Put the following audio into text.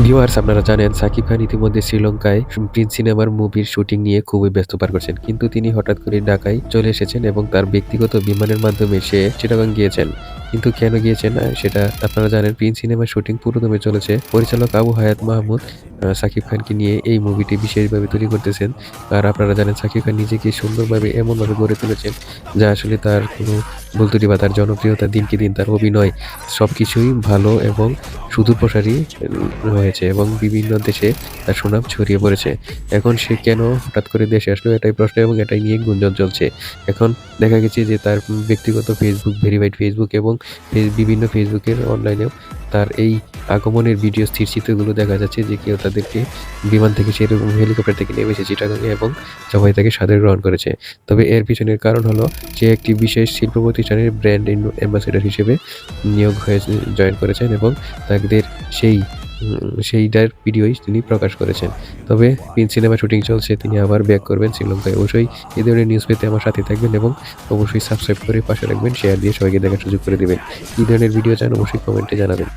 Viewers আপনারা জানেন সাকিব খান ইতিমধ্যে শ্রীলঙ্কায় প্রিন্স সিনেমার মুভির শুটিং নিয়ে খুবই ব্যস্ত পার করছেন। কিন্তু তিনি হঠাৎ করে ঢাকায় চলে এসেছেন এবং তার ব্যক্তিগত বিমানের মাধ্যমে সে চিটাগাং গিয়েছেন। কিন্তু কেন গিয়েছেন সেটা আপনারা জানেন। প্রিন্স সিনেমার শুটিং পুরোদমে চলেছে। পরিচালক আবু হায়াত মাহমুদ সাকিব খানকে নিয়ে এই মুভিটি বিশেষভাবে তৈরি করতেছেন। আর আপনারা জানেন সাকিব খান নিজেকে সুন্দরভাবে এমনভাবে গড়ে তুলেছেন যা আসলে তার কোনো ভুল ত্রুটি বা তার জনপ্রিয়তা দিনকে দিন তার অভিনয় সবকিছুই ভালো এবং সুদূরপ্রসারী হয়েছে এবং বিভিন্ন দেশে তার সুনাম ছড়িয়ে পড়েছে। এখন সে কেন হঠাৎ করে দেশে আসলো এটাই প্রশ্ন এবং এটাই নিয়ে গুঞ্জন চলছে। এখন দেখা গেছে যে তার ব্যক্তিগত ফেসবুক ভেরিফাইড ফেসবুক এবং বিভিন্ন ফেসবুকের অনলাইনেও তার এই আগমনের ভিডিও স্থিরচিত্রগুলো দেখা যাচ্ছে যে কেউ তাদেরকে বিমান থেকে সেরকম হেলিকপ্টার থেকে নেমে এসেছে চিটাগাংয়ে এবং সবাই তাকে সাদরে গ্রহণ করেছে। তবে এর পিছনের কারণ হলো সে একটি বিশেষ শিল্প প্রতিষ্ঠানের ব্র্যান্ড অ্যাম্বাসেডর হিসেবে নিয়োগ হয়ে জয়েন করেছেন এবং তাদের সেইটার ভিডিওই তিনি প্রকাশ করেছেন। তবে প্রিন্স সিনেমা শুটিং চলছে, তিনি আবার ব্যাক করবেন শ্রীলঙ্কায়। অবশ্যই এ ধরনের নিউজ পেতে আমার সাথে থাকবেন এবং অবশ্যই সাবস্ক্রাইব করে পাশে রাখবেন, শেয়ার দিয়ে সবাইকে দেখার সুযোগ করে দিবেন। কী ধরনের ভিডিও চান অবশ্যই কমেন্টে জানাবেন।